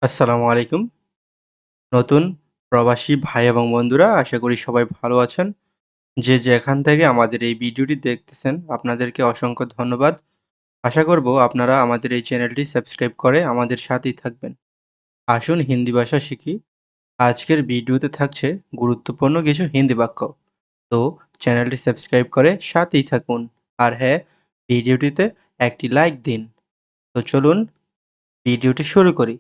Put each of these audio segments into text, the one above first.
আসসালামু আলাইকুম। নতুন প্রবাসী ভাই এবং বন্ধুরা আশা করি সবাই ভালো আছেন। যে যেখান থেকে আমাদের এই ভিডিওটি দেখতেছেন আপনাদেরকে অসংখ্য ধন্যবাদ। আশা করব আপনারা আমাদের এই চ্যানেলটি সাবস্ক্রাইব করে আমাদের সাথেই থাকবেন। আসুন হিন্দি ভাষা শিখি। আজকের ভিডিওতে থাকছে গুরুত্বপূর্ণ কিছু হিন্দি বাক্য। তো চ্যানেলটি সাবস্ক্রাইব করে সাথেই থাকুন। আর হ্যাঁ, ভিডিওটিতে একটি লাইক দিন। তো চলুন ভিডিওটি শুরু করি।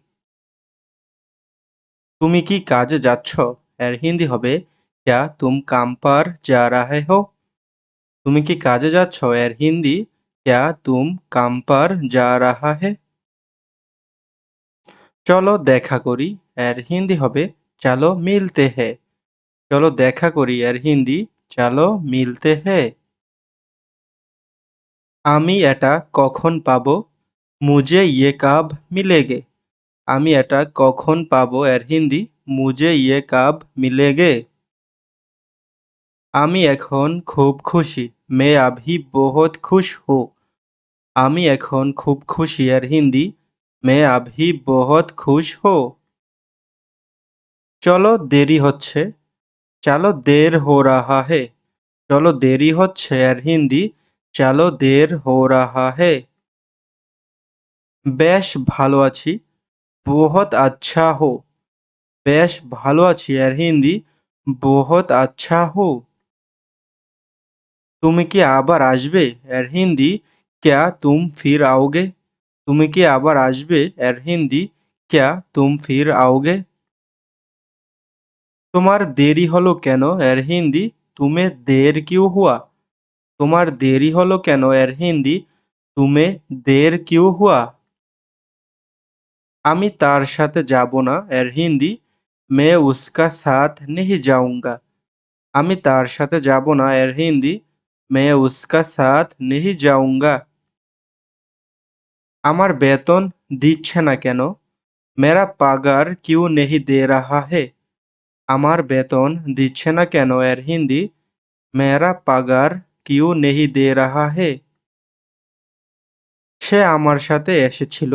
তুমি কি কাজে যাচ্ছ? এর হিন্দি হবে क्या तुम काम पर जा रहे हो? তুমি কি কাজে যাচ্ছ? এর হিন্দি क्या तुम काम पर जा रहा है? চলো দেখা করি। এর হিন্দি হবে চলো মিলতে हैं। চলো দেখা করি এর হিন্দি চলো মিলতে हैं। আমি এটা কখন পাবো? मुझे ये कब मिलेंगे? আমি এটা কখন পাবো? এর হিন্দি मुझे ये कब मिलेंगे? আমি এখন খুব খুশি। मैं अभी बहुत खुश हूँ। আমি এখন খুব খুশি এর হিন্দি मैं अभी बहुत खुश हूँ। চলো দেরি হচ্ছে। চলো देर हो रहा है। চলো দেরি হচ্ছে এর হিন্দি চলো देर हो रहा है। বেশ ভালো আছি। बहुत अच्छा हो। বেশ ভালো আছি এর হিন্দি बहुत अच्छा हो। তুমি কি আবার আসবে? এর হিন্দি क्या तुम फिर आओगे? তুমি কি আবার আসবে? এর হিন্দি क्या तुम फिर आओगे? তোমার দেরি হলো কেন? এর হিন্দি तुम्हें देर क्यों हुआ? তোমার দেরি হলো কেন? এর হিন্দি तुम्हें देर क्यों हुआ? আমি তার সাথে যাব না। এর হিন্দি मैं उसका साथ नहीं जाऊँगा। আমি তার সাথে যাব না। এর হিন্দি मैं उसका साथ नहीं जाऊँगा। আমার বেতন দিচ্ছে না কেন? मेरा पगार क्यों नहीं दे रहा है? আমার বেতন দিচ্ছে না কেন? এর হিন্দি मेरा पगार क्यों नहीं दे रहा है? সে আমার সাথে এসেছিল।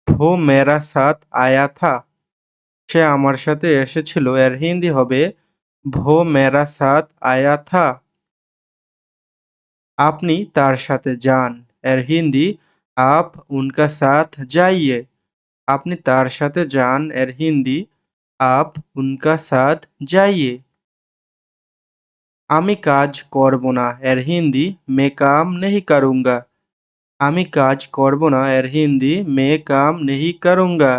वो मेरा साथ आया था। সে আমার সাথে এসেছিল। এর হিন্দি হবে वो मेरा साथ आया था। আপনি তার সাথে যান। এর হিন্দি आप उनका साथ जाइए। আপনি তার সাথে যান। এর হিন্দি आप उनका साथ जाइए। আমি কাজ করব না। এর হিন্দি मैं काम नहीं करूँगा। আমি কাজ করব না। এর হিন্দি मैं काम नहीं करूँगा।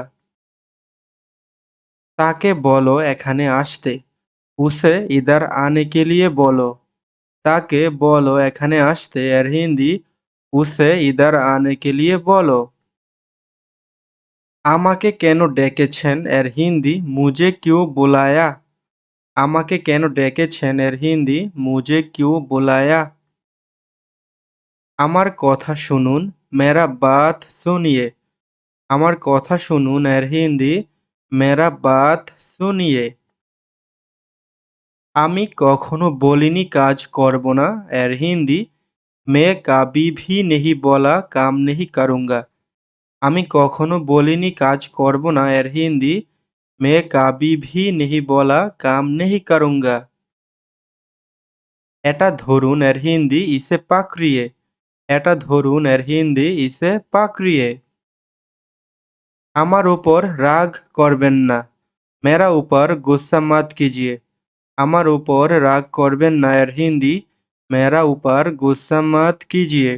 তাকে বলো এখানে আসতে। उसे इधर आने के लिए बोलो। তাকে বলো এখানে আসতে। এর হিন্দি उसे इधर आने के लिए बोलो। আমাকে কেন ডেকেছেন? এর হিন্দি मुझे क्यों बुलाया? আমাকে কেন ডেকেছেন? এর হিন্দি मुझे क्यों बुलाया? আমার কথা শুনুন। मेरा बात सुनिए। আমার কথা শুনুন। এর হিন্দি मेरा बात सुनिए। আমি কখনো বলিনি কাজ করব না। এর হিন্দি मैं कभी भी नहीं बोला काम नहीं करूँगा। আমি কখনো বলিনি কাজ করব না। এর হিন্দি मैं कभी भी नहीं बोला काम नहीं करूँगा। এটা ধরুন। এর হিন্দি इसे पकड़िए। এটা ধরুন। এর হিন্দি इसे पकड़िए। আমার উপর রাগ করবেন না। मेरा ऊपर गुस्सा मत कीजिए। আমার উপর রাগ করবেন না। এর হিন্দি मेरा ऊपर गुस्सा मत कीजिए।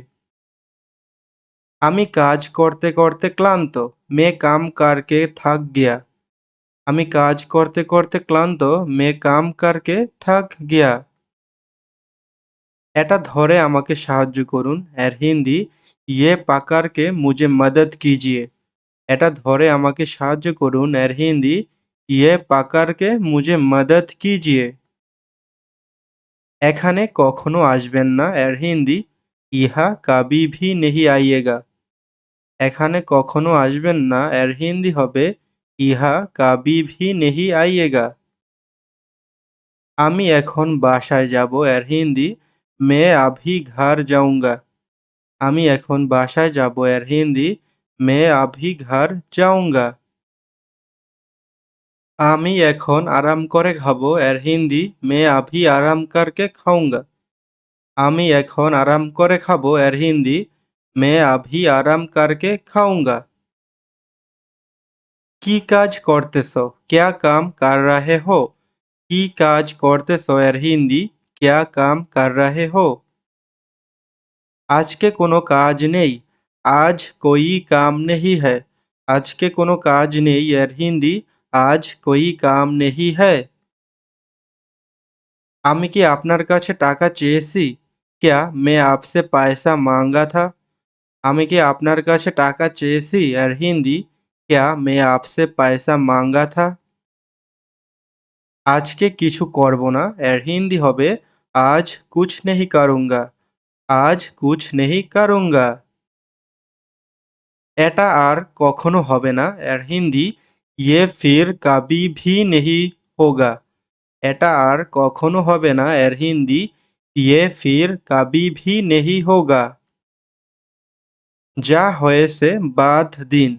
আমি কাজ করতে করতে ক্লান্ত। मैं काम करके थक गया। আমি কাজ করতে করতে ক্লান্ত। मैं काम करके थक गया। এটা ধরে আমাকে সাহায্য করুন। এর হিন্দি ये पकड़ के मुझे मदद कीजिए। এটা ধরে আমাকে সাহায্য করুন। এর হিন্দি ये पकड़ के मुझे मदद कीजिए। এখানে কখনো আসবেন না। এর হিন্দি ইহা कभी भी नहीं आइएगा। এখানে কখনো আসবেন না। এর হিন্দি হবে ইহা कभी भी नहीं आइएगा। আমি এখন বাসায় যাব। এর হিন্দি मैं अभी घर जाऊँगा। আমি এখন বাসায় যাব। এর হিন্দি मैं अभी घर जाऊँगा। আমি এখন আরাম করে খাবো এর হিন্দি मैं अभी आराम करके खाऊंगा। আমি এখন আরাম করে খাবো এর হিন্দি मैं अभी आराम करके खाऊंगा। কি কাজ করতেছো? क्या काम कर रहे हो? কি কাজ করতেছো এর হিন্দি क्या काम कर रहे हो? আজকে কোনো কাজ নেই। আজ कोई काम नहीं है। আজকে কোনো কাজ নেই এর হিন্দি आज कोई काम नहीं है। আমি কি আপনার কাছে টাকা চেয়েছি? क्या मैं आपसे पैसा माँगा था? আমি কি আপনার কাছে টাকা চেয়েছি এর হিন্দি क्या मैं आपसे पैसा माँगा था? আজকে কিছু করব না এর হিন্দি হবে आज कुछ नहीं करूँगा। आज कुछ नहीं करूँगा। এটা আর কখনো হবে না এর হিন্দি ये फिर कभी भी नहीं होगा। এটা আর কখনো হবে না এর হিন্দি ये फिर कभी भी नहीं होगा। যা হয়েছে বাদ দিন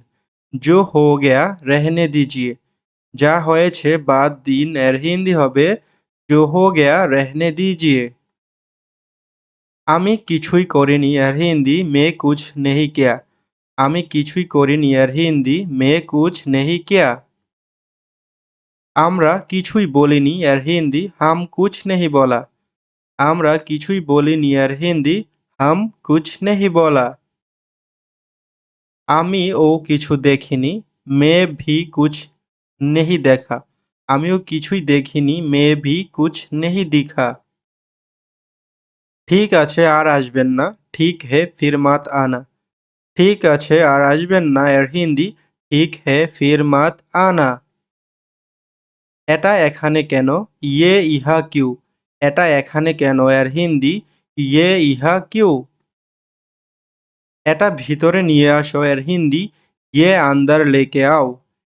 जो हो गया रहने दीजिए। যা হয়েছে বাদ দিন এর হিন্দি হবে जो हो गया रहने दीजिए। আমি কিছুই করিনি এর হিন্দি मैं कुछ नहीं किया। আমি কিছুই করিনি এর হিন্দি मैं कुछ नहीं किया। আমরা কিছুই বলিনি এর হিন্দি हम कुछ नहीं बोला। আমরা কিছুই বলিনি এর হিন্দি हम कुछ नहीं बोला। আমি ও কিছু দেখিনি मैं भी कुछ नहीं देखा। আমিও কিছুই দেখিনি मैं भी कुछ नहीं दिखा। ঠিক আছে আর আসবেন না ठीक है फिर मत आना। ঠিক আছে আর আসবেন না এর হিন্দি ঠিক है फिर मत आना। এটা এখানে কেন ये ইহা কিউ। এটা এখানে কেন এর হিন্দি ये ইহা কিউ। এটা ভিতরে নিয়ে আসো এর হিন্দি ये अंदर लेके आओ।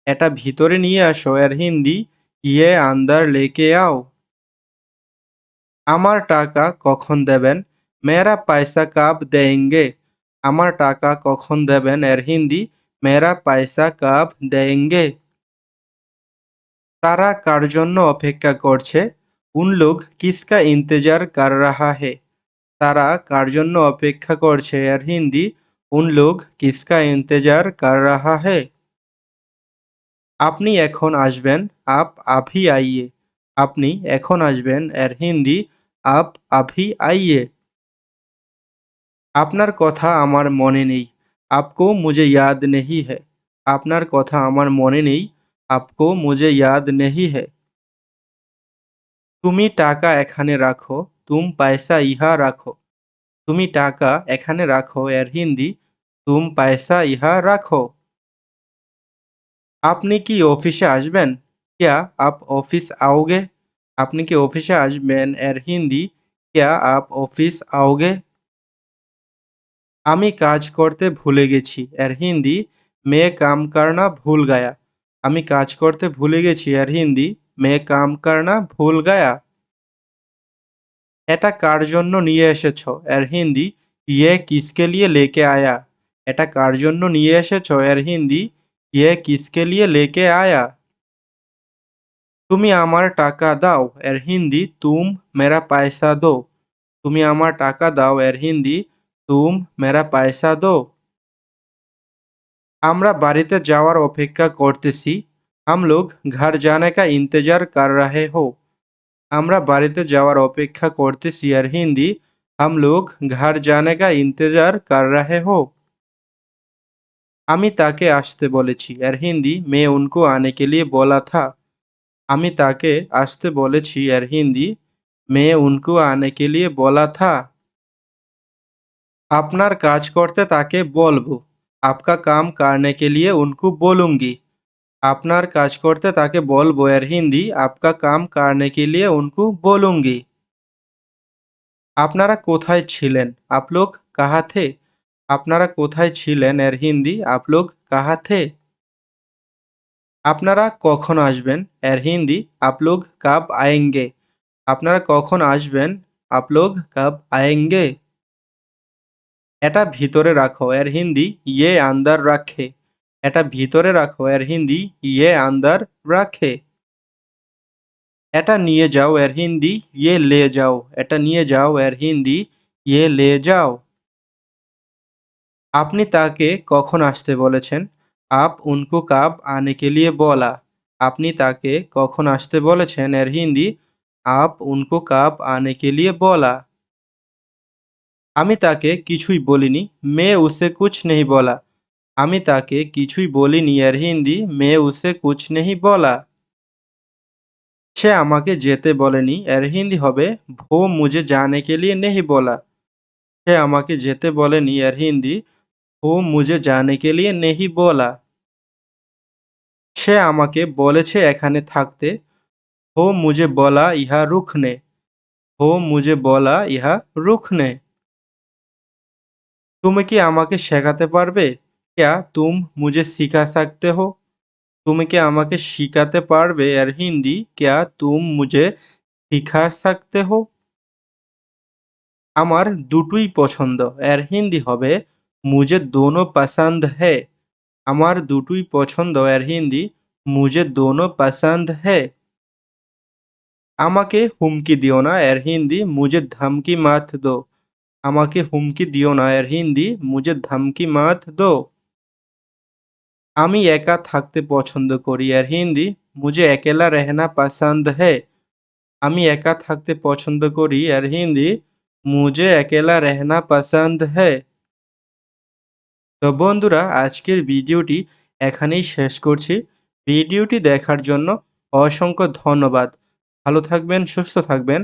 এটা ভিতরে নিয়ে আসো এর হিন্দি ये अंदर लेके आओ। আমার টাকা কখন দেবেন मेरा पैसा कब देंगे। আমার টাকা কখন দেবেন এর হিন্দি मेरा पैसा कब देंगे। তারা কার জন্য অপেক্ষা করছে उन लोग किसका इंतजार कर रहा है। তারা কার জন্য অপেক্ষা করছে এর হিন্দি उन लोग किसका इंतजार कर रहा है। আপনি এখন আসবেন आप अभी आइए। আপনি এখন আসবেন এর হিন্দি आप अभी आइए। আপনার কথা আমার মনে নেই आपको मुझे याद नहीं है। আপনার কথা আমার মনে নেই आपको मुझे याद नहीं है। তুমি টাকা এখানে রাখো तुम पैसा यहाँ রাখো। তুমি টাকা এখানে রাখো এর হিন্দি तुम पैसा यहाँ রাখো। আপনি কি অফিসে আসবেন क्या आप ऑफिस आओगे। আপনি কি অফিসে আসবেন এর হিন্দি क्या आप ऑफिस आओगे। আমি কাজ করতে ভুলে গেছি এর হিন্দি मैं काम करना भूल गया। আমি কাজ করতে ভুলে গেছি এর হিন্দি मैं काम करना भूल गया। এটা কার জন্য নিয়ে এসেছো এর হিন্দি ये किसके लिए लेके आया। এটা কার জন্য নিয়ে এসেছো এর হিন্দি ये किसके लिए लेके आया। তুমি আমার টাকা দাও এর হিন্দি तुम मेरा पैसा दो। তুমি আমার টাকা দাও এর হিন্দি तुम मेरा पैसा दो। আমরা বাড়িতে যাওয়ার অপেক্ষা করতেছি हम लोग घर जाने का इंतजार कर रहे हो। আমরা বাড়িতে যাওয়ার অপেক্ষা করতেছি এর হিন্দি हम लोग घर जाने का इंतजार कर रहे हो। আমি তাকে আসতে বলেছি এর হিন্দি मैं उनको आने के लिए बोला था। আমি তাকে আসতে বলেছি এর হিন্দি मैं उनको आने के लिए बोला था। আপনার কাজ করতে তাকে বলবো आपका काम करने के लिए उनको बोलूंगी। আপনার কাজ করতে তাকে বলবো এর হিন্দি आपका काम करने के लिए उनको बोलूंगी। আপনারা কোথায় ছিলেন आप लोग कहाँ थे। আপনারা কোথায় ছিলেন এর হিন্দি आप लोग कहाँ थे। আপনারা কখন আসবেন এর হিন্দি आप लोग कब आएंगे। আপনারা কখন আসবেন आप लोग कब आएंगे। এটা ভিতরে রাখো এর হিন্দি ये अंदर रखे। এটা ভিতরে রাখো এর হিন্দি ये अंदर रखे। এটা নিয়ে যাও এর হিন্দি ये ले जाओ। এটা নিয়ে যাও এর হিন্দি ये ले जाओ। আপনি তাকে কখন আসতে বলেছেন? आप उनको कब आने के लिए बोला? আপনি তাকে কখন আসতে বলেছেন এর হিন্দি आप उनको कब आने के लिए बोला? আমি তাকে কিছুই বলিনি मैं उसे कुछ नहीं बोला। আমি তাকে কিছুই বলিনি এর হিন্দি मैं उसे कुछ नहीं बोला। সে আমাকে যেতে বলেনি এর হিন্দি হবে वो मुझे जाने के लिए नहीं बोला। সে আমাকে যেতে বলেনি এর হিন্দি वो मुझे जाने के लिए नहीं बोला। সে আমাকে বলেছে এখানে থাকতে वो मुझे बोला यहाँ रुकने। वो मुझे बोला यहाँ रुकने। তুমি কি আমাকে শেখাতে পারবে? क्या तुम मुझे सिखा सकते हो? তুমি কি আমাকে শিখাতে পারবে এর হিন্দি क्या तुम मुझे सिखा सकते हो? আমার দুটোই পছন্দ এর হিন্দি হবে मुझे दोनों पसंद है। আমার দুটোই পছন্দ এর হিন্দি मुझे दोनों पसंद है। আমাকে হুমকি দিও না এর হিন্দি मुझे धमकी मत दो। আমাকে হুমকি দিও না এর হিন্দি मुझे धमकी मत दो। আমি একা থাকতে পছন্দ করি এর হিন্দি मुझे अकेला रहना पसंद है। আমি একা থাকতে পছন্দ করি এর হিন্দি मुझे अकेला रहना पसंद है। তো বন্ধুরা আজকের ভিডিওটি এখানেই শেষ করছি। ভিডিওটি দেখার জন্য অসংখ্য ধন্যবাদ। ভালো থাকবেন, সুস্থ থাকবেন।